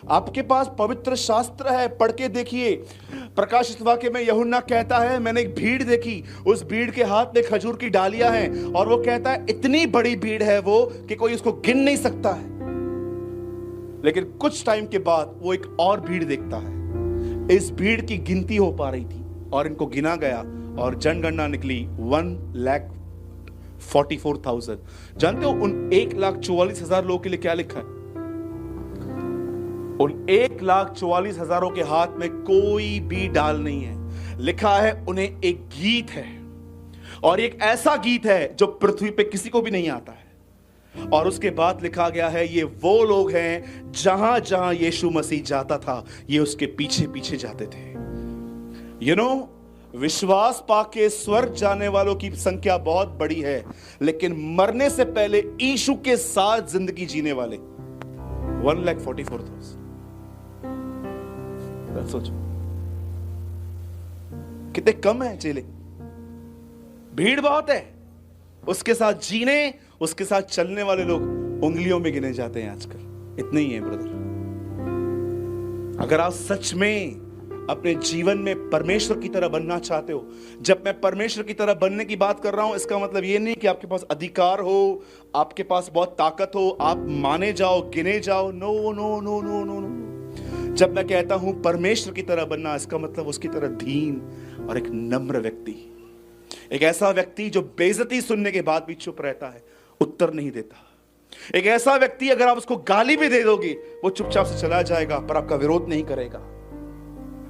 आपके पास पवित्र शास्त्र है, पढ़ के देखिए। प्रकाशित वाक्य में यूहन्ना कहता है, मैंने एक भीड़ देखी, उस भीड़ के हाथ में खजूर की डालियां हैं, और वो कहता है इतनी बड़ी भीड़ है वो कि कोई उसको गिन नहीं सकता है। लेकिन कुछ टाइम के बाद वो एक और भीड़ देखता है, इस भीड़ की गिनती हो पा रही थी और इनको गिना गया और जनगणना निकली 1,44,000। जानते हो उन 1,44,000 लोगों के लिए क्या लिखा है? उन 1,44,000 के हाथ में कोई भी डाल नहीं है। लिखा है उन्हें एक गीत है, और एक ऐसा गीत है जो पृथ्वी पे किसी को भी नहीं आता है। और उसके बाद लिखा गया है, ये वो लोग हैं जहां जहां यीशु मसीह जाता था, ये उसके पीछे पीछे जाते थे। विश्वास पाके स्वर्ग जाने वालों की संख्या बहुत बड़ी है, लेकिन मरने से पहले यीशु के साथ जिंदगी जीने वाले 1,44,000। सोचो कितने कम है चेले। भीड़ बहुत है, उसके साथ जीने, उसके साथ चलने वाले लोग उंगलियों में गिने जाते हैं आजकल। इतने ही है ब्रदर। अगर आप सच में अपने जीवन में परमेश्वर की तरह बनना चाहते हो, जब मैं परमेश्वर की तरह बनने की बात कर रहा हूं, इसका मतलब ये नहीं कि आपके पास अधिकार हो, आपके पास बहुत ताकत हो, आप माने जाओ, गिने जाओ। No no no no no no. जब मैं कहता हूं परमेश्वर की तरह बनना, इसका मतलब उसकी तरह दीन और एक नम्र व्यक्ति, एक ऐसा व्यक्ति जो बेइज्जती सुनने के बाद भी चुप रहता है, उत्तर नहीं देता। एक ऐसा व्यक्ति अगर आप उसको गाली भी दे दोगे, वो चुपचाप से चला जाएगा पर आपका विरोध नहीं करेगा।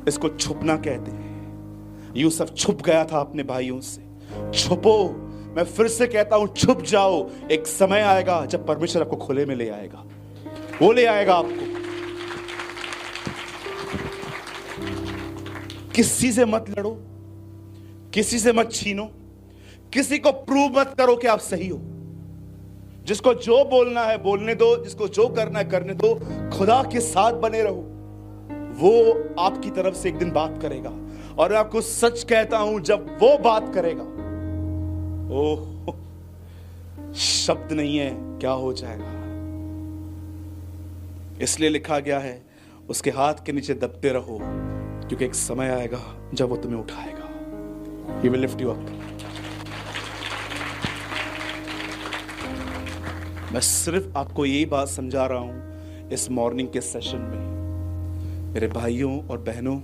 इसको छुपना कहते हैं। यूसुफ छुप गया था अपने भाइयों से। छुपो, मैं फिर से कहता हूं, छुप जाओ। एक समय आएगा जब परमेश्वर आपको खुले में ले आएगा, वो ले आएगा आपको। किसी से मत लड़ो, किसी से मत छीनो, किसी को प्रूव मत करो कि आप सही हो। जिसको जो बोलना है बोलने दो, जिसको जो करना है करने दो। खुदा के साथ बने रहो, वो आपकी तरफ से एक दिन बात करेगा। और मैं आपको सच कहता हूं, जब वो बात करेगा, ओह, शब्द नहीं है, क्या हो जाएगा। इसलिए लिखा गया है, उसके हाथ के नीचे दबते रहो, क्योंकि एक समय आएगा जब वो तुम्हें उठाएगा। He will lift you up. मैं सिर्फ आपको यही बात समझा रहा हूं इस मॉर्निंग के सेशन में। मेरे भाइयों और बहनों,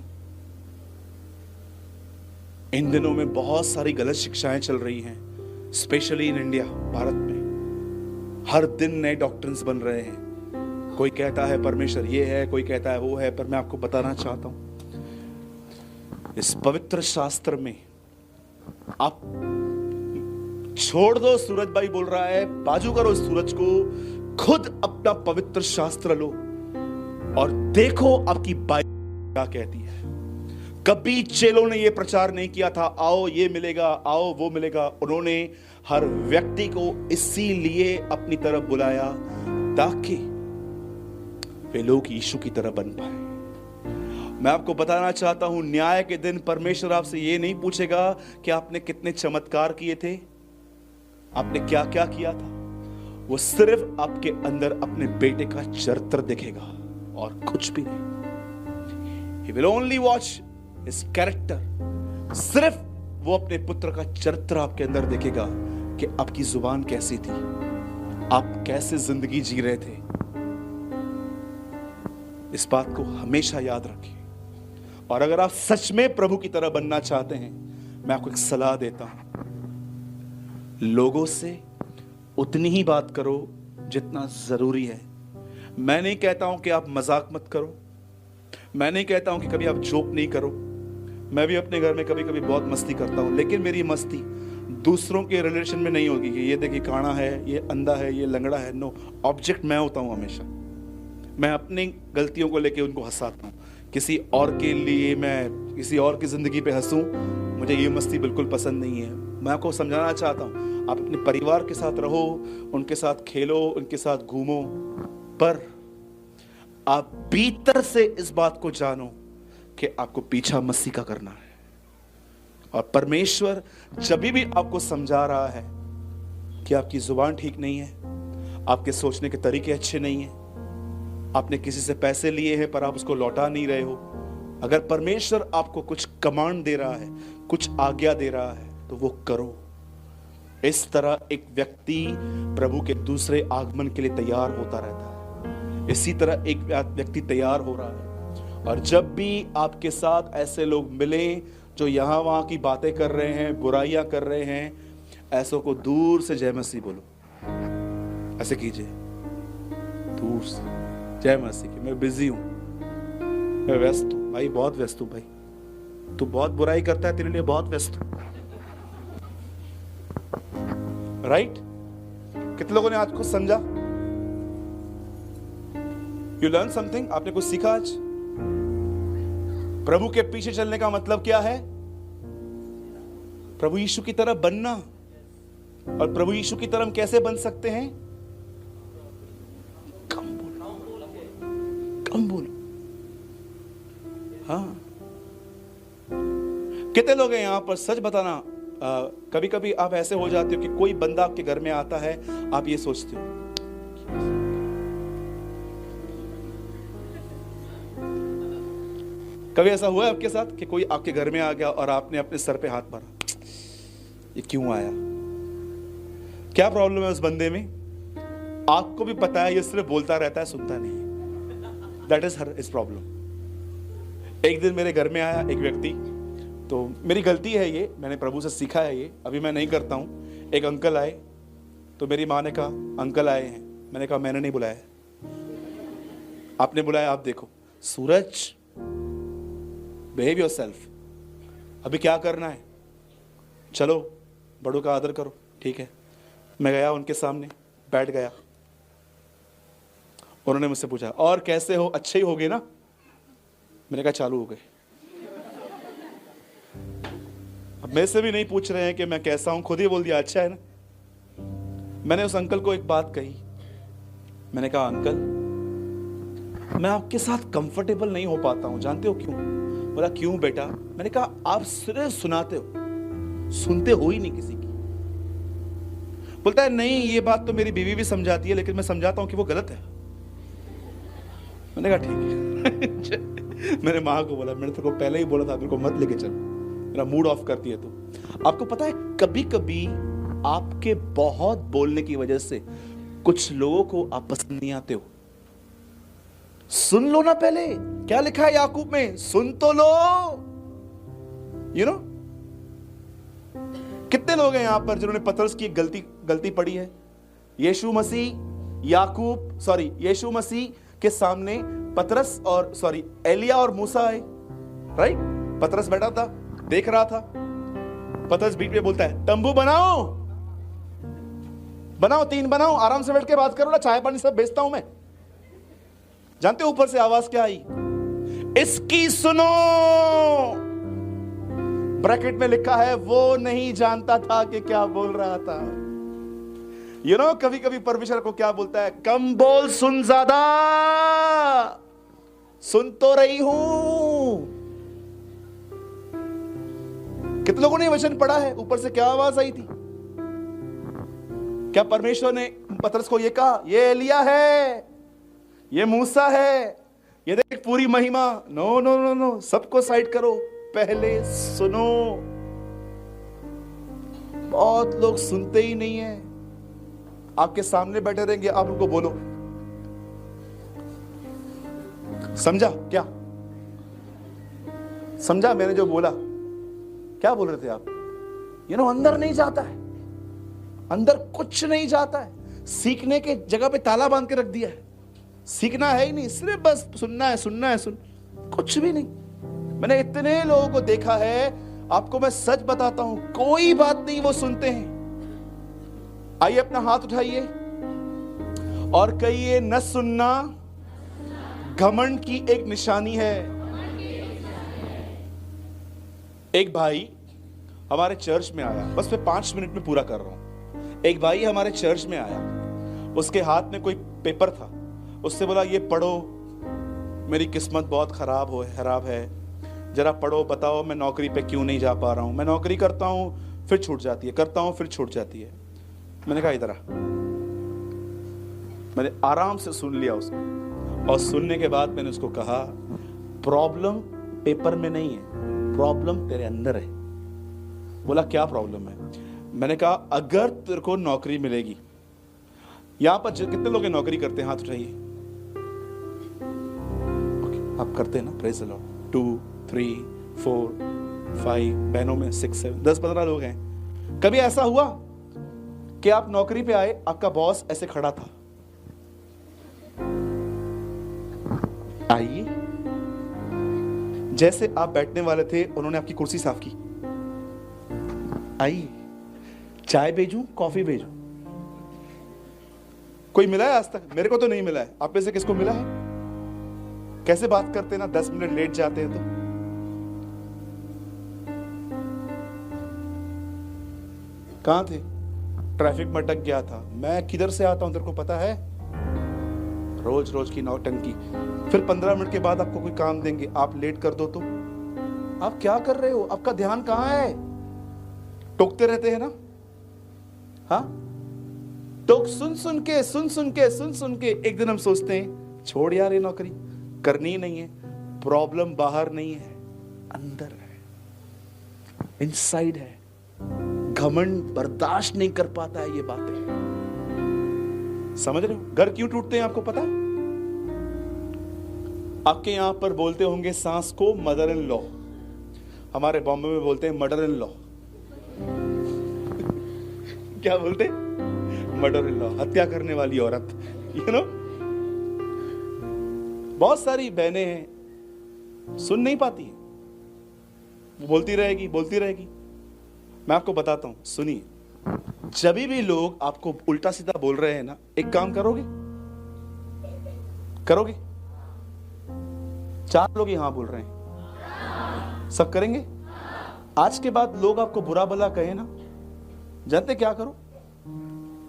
इन दिनों में बहुत सारी गलत शिक्षाएं चल रही हैं, स्पेशली इन इंडिया, भारत में। हर दिन नए डॉक्ट्रिन्स बन रहे हैं। कोई कहता है परमेश्वर ये है, कोई कहता है वो है। पर मैं आपको बताना चाहता हूं, इस पवित्र शास्त्र में आप छोड़ दो, सूरज भाई बोल रहा है, बाजू करो इस सूरज को, खुद अपना पवित्र शास्त्र लो और देखो आपकी बाइबल क्या कहती है। कभी चेलों ने यह प्रचार नहीं किया था, आओ ये मिलेगा, आओ वो मिलेगा। उन्होंने हर व्यक्ति को इसीलिए अपनी तरफ बुलाया ताकि वे लोग यीशु की तरह बन पाए। मैं आपको बताना चाहता हूं, न्याय के दिन परमेश्वर आपसे ये नहीं पूछेगा कि आपने कितने चमत्कार किए थे, आपने क्या क्या किया था। वो सिर्फ आपके अंदर अपने बेटे का चरित्र देखेगा और कुछ भी नहीं। He will only watch his character। सिर्फ वो अपने पुत्र का चरित्र आपके अंदर देखेगा कि आपकी जुबान कैसी थी, आप कैसे जिंदगी जी रहे थे। इस बात को हमेशा याद रखिए। और अगर आप सच में प्रभु की तरह बनना चाहते हैं, मैं आपको एक सलाह देता हूं, लोगों से उतनी ही बात करो जितना जरूरी है। मैं नहीं कहता हूं कि आप मजाक मत करो, मैं नहीं कहता हूं कि कभी आप जोक नहीं करो। मैं भी अपने घर में कभी कभी बहुत मस्ती करता हूं, लेकिन मेरी मस्ती दूसरों के रिलेशन में नहीं होगी कि ये देखिए काना है, ये अंधा है, ये लंगड़ा है। नो, ऑब्जेक्ट मैं होता हूं हमेशा। मैं अपनी गलतियों को लेके उनको हंसाता हूं। किसी और के लिए मैं किसी और की जिंदगी पे हंसूं, मुझे ये मस्ती बिल्कुल पसंद नहीं है। मैं आपको समझाना चाहता हूं, आप अपने परिवार के साथ रहो, उनके साथ खेलो, उनके साथ घूमो, पर आप भीतर से इस बात को जानो कि आपको पीछा मसीह का करना है। और परमेश्वर जब भी आपको समझा रहा है कि आपकी जुबान ठीक नहीं है, आपके सोचने के तरीके अच्छे नहीं है, आपने किसी से पैसे लिए हैं पर आप उसको लौटा नहीं रहे हो। अगर परमेश्वर आपको कुछ कमांड दे रहा है, कुछ आज्ञा दे रहा है, तो वो करो। इस तरह एक व्यक्ति प्रभु के दूसरे आगमन के लिए तैयार होता रहता है। इसी तरह एक व्यक्ति तैयार हो रहा है। और जब भी आपके साथ ऐसे लोग मिले जो यहां वहां की बातें कर रहे हैं, बुराइयां कर रहे हैं, ऐसों को दूर से जय मसीह बोलो। ऐसे कीजिए, दूर से जय मसीह की, मैं बिजी हूं, मैं व्यस्त हूं भाई, बहुत व्यस्त हूं भाई, तू बहुत बुराई करता है, तेरे लिए बहुत व्यस्त हूं। राइट? कितने लोगों ने आज कुछ समझा? You learn something? आपने कुछ सीखा आज? प्रभु के पीछे चलने का मतलब क्या है? प्रभु यीशु की तरह बनना। और प्रभु यीशु की तरह हम कैसे बन सकते हैं? कम बोलो, कम बोलो। हाँ, कितने लोग हैं यहां पर, सच बताना, कभी कभी आप ऐसे हो जाते हो कि कोई बंदा आपके घर में आता है, आप ये सोचते हो कभी ऐसा हुआ है आपके साथ कि कोई आपके घर में आ गया और आपने अपने सर पे हाथ मारा, ये क्यों आया? क्या प्रॉब्लम है उस बंदे में? आपको भी पता है ये सिर्फ बोलता रहता है, सुनता नहीं है। That is his problem. एक दिन मेरे घर में आया एक व्यक्ति, तो मेरी गलती है ये, मैंने प्रभु से सीखा है ये, अभी मैं नहीं करता हूं। एक अंकल आए, तो मेरी माँ ने कहा अंकल आए हैं। मैंने कहा मैंने नहीं बुलाया, आपने बुलाया, आप देखो। सूरज, बिहेव योरसेल्फ, अभी क्या करना है, चलो बड़ों का आदर करो। ठीक है, मैं गया उनके सामने, बैठ गया। उन्होंने मुझसे पूछा और कैसे हो, अच्छे ही होगे ना? मैंने कहा चालू हो गए। अब मेरे से भी नहीं पूछ रहे हैं कि मैं कैसा हूं, खुद ही बोल दिया अच्छा है ना। मैंने उस अंकल को एक बात कही, मैंने कहा अंकल, मैं आपके साथ कंफर्टेबल नहीं हो पाता हूं, जानते हो क्यों? बोला क्यों बेटा? मैंने कहा आप सिर्फ सुनाते हो, सुनते हो ही नहीं किसी की। बोलता है नहीं, ये बात तो मेरी बीवी भी समझाती है, लेकिन मैं समझाता हूं कि वो गलत है। मैंने कहा ठीक है। मैंने माँ को बोला, मैंने तेरे को पहले ही बोला था मेरे को मत लेके चल, मेरा मूड ऑफ करती है तो। आपको पता है कभी कभी आपके बहुत बोलने की वजह से कुछ लोगों को आप पसंद नहीं आते हो। सुन लो ना, पहले क्या लिखा है याकूब में, सुन तो लो। यू नो, कितने लोग हैं यहां पर जिन्होंने पतरस की गलती पड़ी है? यीशु मसीह के सामने पतरस और एलिया और मूसा आए। राइट? पतरस बैठा था, देख रहा था। पतरस बीच में बोलता है तंबू बनाओ, 3 बनाओ, आराम से बैठ के बात करो ना, चाय पानी सब बेचता हूं मैं। जानते हो ऊपर से आवाज क्या आई? इसकी सुनो। ब्रैकेट में लिखा है वो नहीं जानता था कि क्या बोल रहा था। यू नो, कभी कभी परमेश्वर को क्या बोलता है, कम बोल, सुन ज्यादा। सुन तो रही हूं। कितने लोगों ने वचन पढ़ा है? ऊपर से क्या आवाज आई थी? क्या परमेश्वर ने पतरस को ये कहा, ये एलिया है, ये मूसा है, ये देख पूरी महिमा? नो नो नो नो, सबको साइड करो, पहले सुनो। बहुत लोग सुनते ही नहीं है। आपके सामने बैठे रहेंगे, आप उनको बोलो, समझा क्या? समझा मैंने जो बोला? क्या बोल रहे थे आप? यू नो, अंदर नहीं जाता है, अंदर कुछ नहीं जाता है। सीखने के जगह पे ताला बांध के रख दिया है। सीखना है ही नहीं, सिर्फ बस सुनना है, सुन, कुछ भी नहीं। मैंने इतने लोगों को देखा है, आपको मैं सच बताता हूं, कोई बात नहीं वो सुनते हैं। आइए अपना हाथ उठाइए और कहिए, न सुनना घमंड की एक निशानी है। एक भाई हमारे चर्च में आया, बस मैं 5 मिनट में पूरा कर रहा हूं। एक भाई हमारे चर्च में आया, उसके हाथ में कोई पेपर था। उससे बोला ये पढ़ो, मेरी किस्मत बहुत खराब है, जरा पढ़ो, बताओ मैं नौकरी पे क्यों नहीं जा पा रहा हूं। मैं नौकरी करता हूं फिर छूट जाती है, करता हूं फिर छूट जाती है। मैंने कहा इधर आ। मैंने आराम से सुन लिया उसको और सुनने के बाद मैंने उसको कहा, प्रॉब्लम पेपर में नहीं है, प्रॉब्लम तेरे अंदर है। बोला क्या प्रॉब्लम है? मैंने कहा अगर तेरे को नौकरी मिलेगी, यहां पर कितने लोग नौकरी करते हैं? हाथ उठाइए। आप करते हैं ना? Praise the Lord. 2 3 4 5 बहनों में 6 7 10 15 लोग हैं। कभी ऐसा हुआ कि आप नौकरी पे आए, आपका बॉस ऐसे खड़ा था, आइए, जैसे आप बैठने वाले थे उन्होंने आपकी कुर्सी साफ की, आइए, चाय भेजूं, कॉफी भेजूं? कोई मिला है आज तक? मेरे को तो नहीं मिला है। आप में से किसको मिला है? कैसे बात करते हैं ना, 10 मिनट लेट जाते हैं तो। कहां थे? ट्रैफिक में अटक गया था। मैं किधर से आता हूं तेरे को पता है? रोज रोज की नौटंकी। फिर 15 मिनट के बाद आपको कोई काम देंगे, आप लेट कर दो तो आप क्या कर रहे हो? आपका ध्यान कहां है? टोकते रहते हैं ना, हाँ? टोक सुन सुन के एक दिन हम सोचते हैं छोड़ यार ये नौकरी, करनी ही नहीं है। प्रॉब्लम बाहर नहीं है, अंदर है, इनसाइड है। घमंड बर्दाश्त नहीं कर पाता है ये बातें। समझ रहे हो? घर क्यों टूटते हैं आपको पता है? आपके यहां पर बोलते होंगे सास को मदर इन लॉ, हमारे बॉम्बे में बोलते हैं मदर इन लॉ। क्या बोलते? मर्डर इन लॉ, हत्या करने वाली औरत। यू नो, बहुत सारी बहनें हैं, सुन नहीं पाती है, वो बोलती रहेगी। मैं आपको बताता हूं, सुनिए, जब भी लोग आपको उल्टा सीधा बोल रहे हैं ना, एक काम करोगे? 4 लोग यहां बोल रहे हैं, सब करेंगे? आज के बाद लोग आपको बुरा भला कहे ना, जानते क्या करो?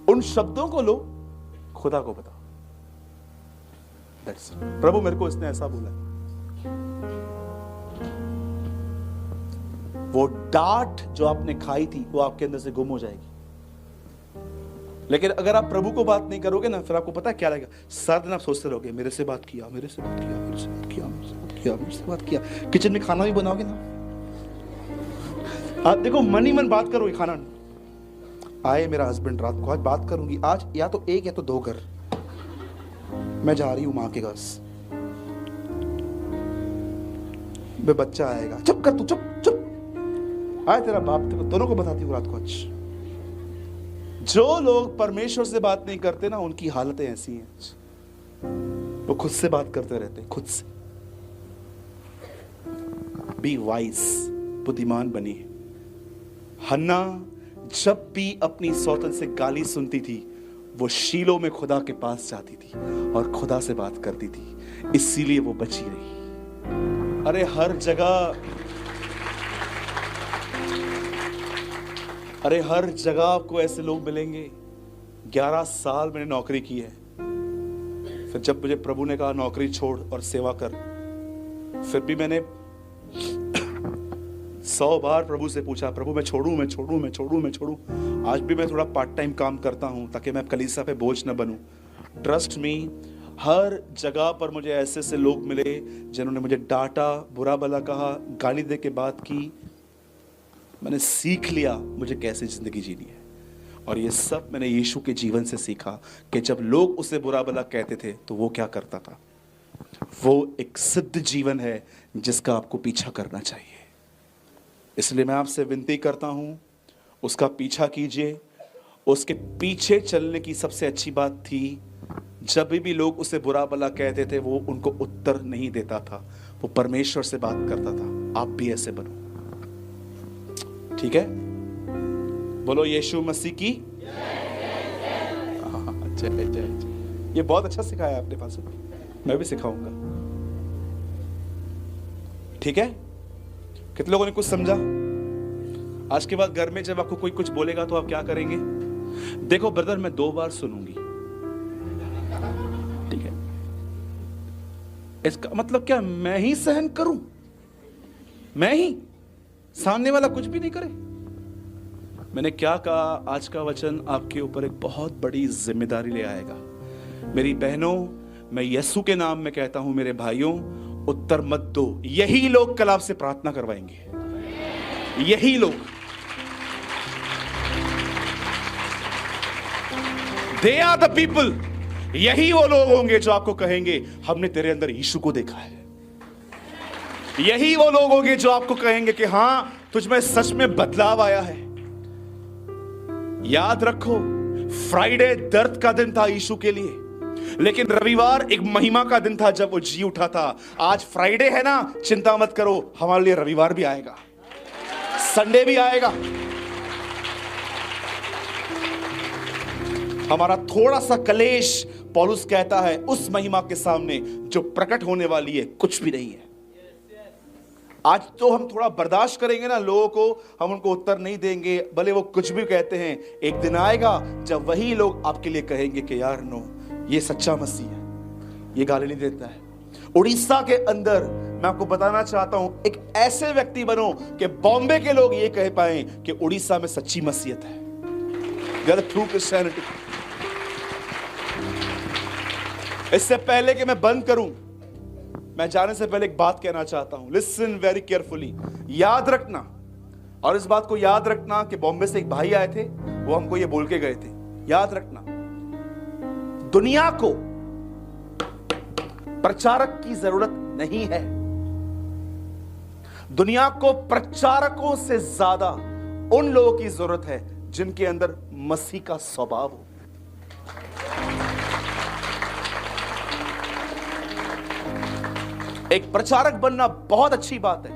उन शब्दों को लो, खुदा को बताओ। That's it. प्रभु मेरे को इसने ऐसा बोला। वो डांट जो आपने खाई थी वो आपके अंदर से गुम हो जाएगी। लेकिन अगर आप प्रभु को बात नहीं करोगे ना, फिर आपको पता है क्या लगेगा? सारा दिन आप सोचते रहोगे, मेरे से बात किया। किचन में खाना भी बनाओगे ना, आप देखो मन ही मन बात करोगे। खाना आए मेरा हस्बैंड रात को, आज बात करूंगी, आज या तो 1 या तो 2 घर, मैं जा रही हूं मां के घर, मैं बच्चा आएगा, चुप कर तू, चुप। आए तेरा बाप, तेरे दोनों को बताती हूँ रात को। आज जो लोग परमेश्वर से बात नहीं करते ना, उनकी हालतें ऐसी हैं, वो खुद से बात करते रहते हैं, खुद से। बी वाइज, बुद्धिमान बनी। हन्ना जब भी अपनी सौतन से गाली सुनती थी, वो शीलो में खुदा के पास जाती थी और खुदा से बात करती थी, इसीलिए वो बची रही। अरे हर जगह आपको ऐसे लोग मिलेंगे। 11 साल मैंने नौकरी की है, फिर जब मुझे प्रभु ने कहा नौकरी छोड़ और सेवा कर, फिर भी मैंने 100 बार प्रभु से पूछा, प्रभु मैं छोड़ूं। आज भी मैं थोड़ा पार्ट टाइम काम करता हूं ताकि मैं कलीसिया पे बोझ न बनूं। ट्रस्ट मी, हर जगह पर मुझे ऐसे लोग मिले जिन्होंने मुझे डांटा, बुरा भला कहा, गाली दे के बात की। मैंने सीख लिया मुझे कैसे जिंदगी जीनी है, और ये सब मैंने यीशु के जीवन से सीखा कि जब लोग उसे बुरा भला कहते थे तो वो क्या करता था। वो एक सिद्ध जीवन है जिसका आपको पीछा करना चाहिए। इसलिए मैं आपसे विनती करता हूं, उसका पीछा कीजिए। उसके पीछे चलने की सबसे अच्छी बात थी, जब भी लोग उसे बुरा भला कहते थे वो उनको उत्तर नहीं देता था, वो परमेश्वर से बात करता था। आप भी ऐसे बनो, ठीक है? बोलो यीशु मसीह की जय। ये बहुत अच्छा सिखाया आपने पास, मैं भी सिखाऊंगा, ठीक है? कितने लोगों ने कुछ समझा? आज के बाद घर में जब आपको कोई कुछ बोलेगा तो आप क्या करेंगे? देखो ब्रदर, मैं 2 बार सुनूंगी, ठीक है? इसका मतलब क्या मैं ही सहन करूं? मैं ही, सामने वाला कुछ भी नहीं करे? मैंने क्या कहा? आज का वचन आपके ऊपर एक बहुत बड़ी जिम्मेदारी ले आएगा। मेरी बहनों, मैं यीशु के नाम में कहता हूं मेरे भाइयों, उत्तर मत दो। यही लोग कल आपसे प्रार्थना करवाएंगे, यही लोग। दे आर द पीपल, यही वो लोग होंगे जो आपको कहेंगे हमने तेरे अंदर यीशु को देखा है। यही वो लोग होंगे जो आपको कहेंगे कि हां तुझ में सच में बदलाव आया है। याद रखो, फ्राइडे दर्द का दिन था यीशु के लिए, लेकिन रविवार एक महिमा का दिन था जब वो जी उठा था। आज फ्राइडे है ना, चिंता मत करो, हमारे लिए रविवार भी आएगा, संडे भी आएगा। हमारा थोड़ा सा कलेश, पौलुस कहता है, उस महिमा के सामने जो प्रकट होने वाली है कुछ भी नहीं है। आज तो हम थोड़ा बर्दाश्त करेंगे ना लोगों को, हम उनको उत्तर नहीं देंगे, भले वो कुछ भी कहते हैं। एक दिन आएगा जब वही लोग आपके लिए कहेंगे कि यार नो, ये सच्चा मसीह है, ये गाली नहीं देता है। उड़ीसा के अंदर मैं आपको बताना चाहता हूं, एक ऐसे व्यक्ति बनो कि बॉम्बे के लोग ये कह पाए कि उड़ीसा में सच्ची मसीहत है, ट्रू क्रिश्चियनिटी। इससे पहले कि मैं बंद करूं, मैं जाने से पहले एक बात कहना चाहता हूं। लिसन वेरी केयरफुली, याद रखना, और इस बात को याद रखना कि बॉम्बे से एक भाई आए थे, वो हमको ये बोल के गए थे, याद रखना, दुनिया को प्रचारक की जरूरत नहीं है। दुनिया को प्रचारकों से ज्यादा उन लोगों की जरूरत है जिनके अंदर मसीह का स्वभाव हो। एक प्रचारक बनना बहुत अच्छी बात है,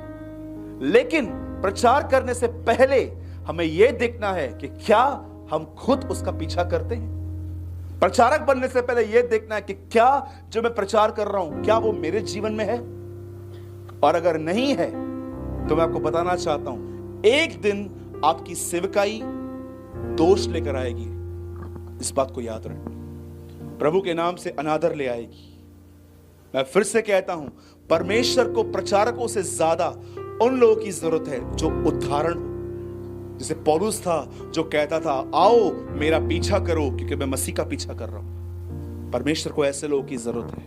लेकिन प्रचार करने से पहले हमें यह देखना है कि क्या हम खुद उसका पीछा करते हैं। प्रचारक बनने से पहले यह देखना है कि क्या जो मैं प्रचार कर रहा हूं क्या वो मेरे जीवन में है, और अगर नहीं है तो मैं आपको बताना चाहता हूं, एक दिन आपकी सेवकाई दोष लेकर आएगी। इस बात को याद रखना, प्रभु के नाम से अनादर ले आएगी। मैं फिर से कहता हूं, परमेश्वर को प्रचारकों से ज्यादा उन लोगों की जरूरत है जो उदाहरण हो। जैसे पौलुस था जो कहता था, आओ मेरा पीछा करो क्योंकि मैं मसीह का पीछा कर रहा हूं। परमेश्वर को ऐसे लोगों की जरूरत है।